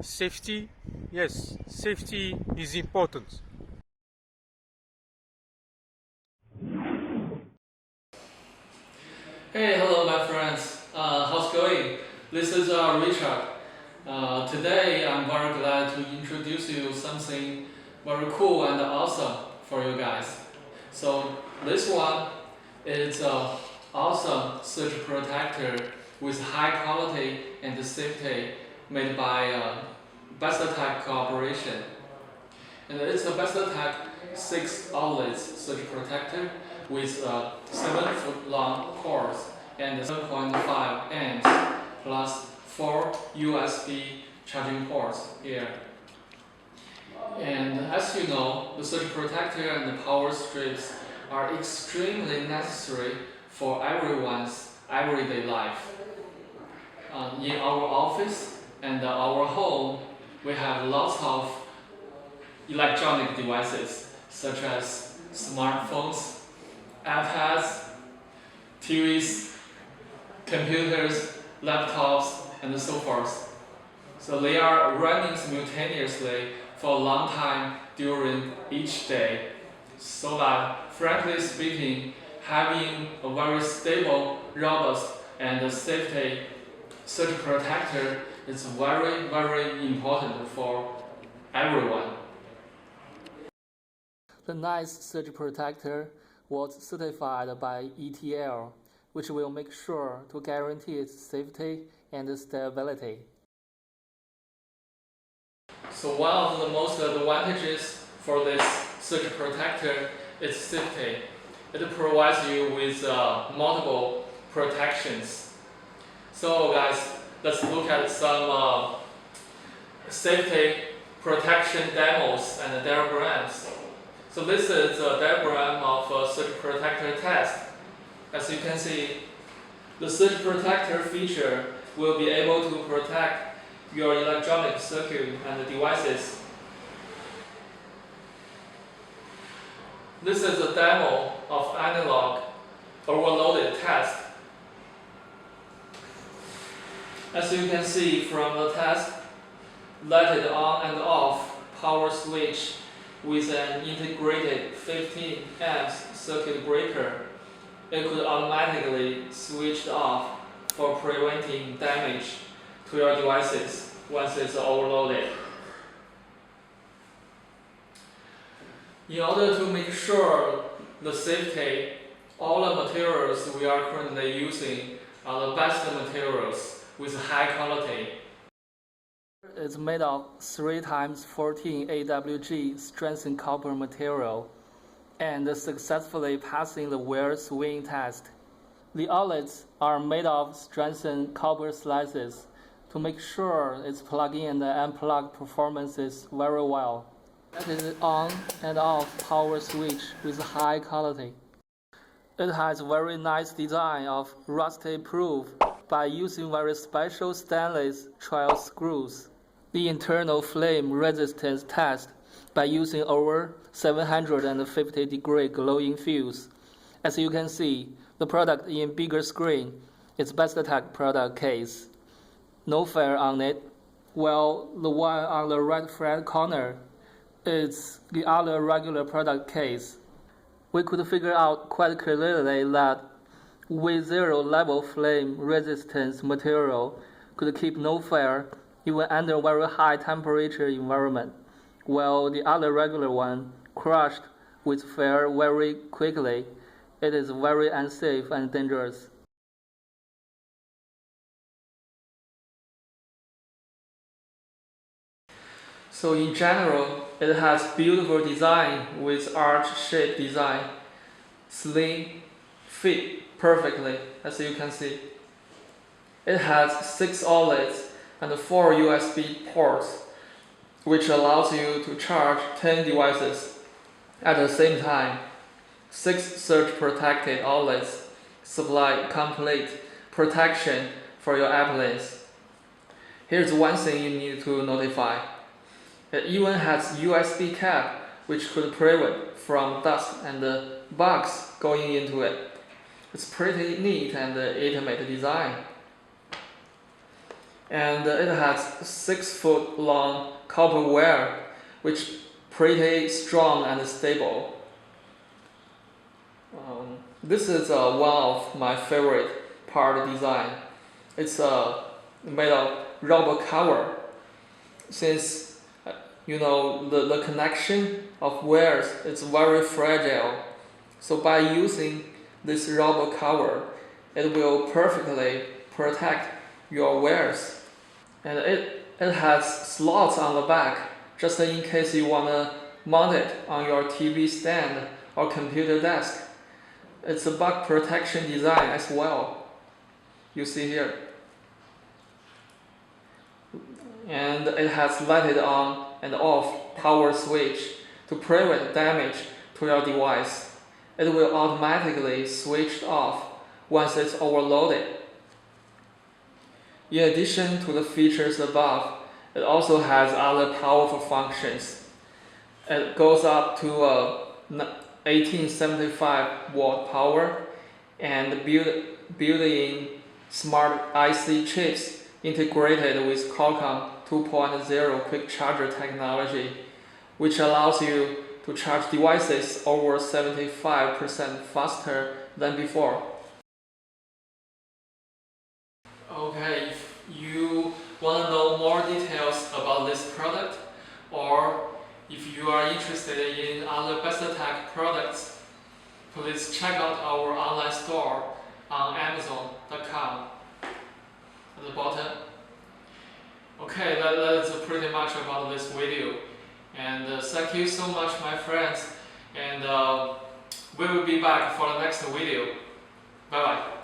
Safety, yes, safety is important. Hey, hello my friends. How's it going? This is Richard. Today I'm very glad to introduce you something very cool and awesome for you guys. So this one is an awesome surge protector with high quality and safety made by Bestek Corporation. And it's a Bestek 6 outlets surge protector with a 7-foot long cord and 7.5 amps plus 4 USB charging ports here. And as you know, the surge protector and the power strips are extremely necessary for everyone's everyday life. In our office and our home, we have lots of electronic devices such as smartphones, iPads, TVs, computers, laptops, and so forth. So they are running simultaneously for a long time during each day. So that, frankly speaking, having a very stable, robust, and safety surge protector is very, very important for everyone. The nice surge protector was certified by ETL, which will make sure to guarantee its safety and stability. So one of the most advantages for this surge protector is safety. It provides you with multiple protections. So guys, let's look at some safety protection demos and diagrams. So this is a diagram of a surge protector test. As you can see, the surge protector feature will be able to protect your electronic circuit and devices. This is a demo of analog overloaded test. As you can see from the test, lighted on and off power switch with an integrated 15 amps circuit breaker. It could automatically switch off for preventing damage to your devices once it's overloaded. In order to make sure the safety, all the materials we are currently using are the best materials with high quality. It's made of 3x14 AWG strengthened copper material and successfully passing the wear swing test. The outlets are made of strengthened copper slices to make sure its plug-in and unplug performances very well. It is on and off power switch with high quality. It has very nice design of rusty proof by using very special stainless trial screws. The internal flame resistance test by using over 750-degree glowing fuse. As you can see, the product in bigger screen is Bestek product case. No fire on it, while the one on the right front corner is the other regular product case. We could figure out quite clearly that V0 level flame resistance material could keep no fire even under very high temperature environment, while the other regular one crushed with fire very quickly. It is very unsafe and dangerous. So in general, it has beautiful design with arch-shaped design, slim, fit perfectly, as you can see. It has 6 outlets and 4 USB ports, which allows you to charge 10 devices at the same time. 6 surge protected outlets supply complete protection for your appliance. Here's one thing you need to notify. It even has USB cap, which could prevent from dust and bugs going into it. It's pretty neat and intimate design. and it has 6-foot long copper wire, which pretty strong and stable. This is one of my favorite part design. It's made of rubber cover. Since the connection of wires is very fragile, so by using this rubber cover, it will perfectly protect your wires. And it has slots on the back, just in case you wanna mount it on your TV stand or computer desk. It's a bug protection design as well. You see here. And it has lighted on and off power switch to prevent damage to your device. It will automatically switch off once it's overloaded. In addition to the features above, it also has other powerful functions. It goes up to 1875 watt power and built-in smart IC chips integrated with Qualcomm 2.0 quick charger technology, which allows you to charge devices over 75% faster than before. Okay, if you want to know more details about this product, or if you are interested in other Bestek products, please check out our online store on Amazon.com at the bottom. Okay, that's pretty much about this video. And thank you so much, my friends. And we will be back for the next video. Bye bye.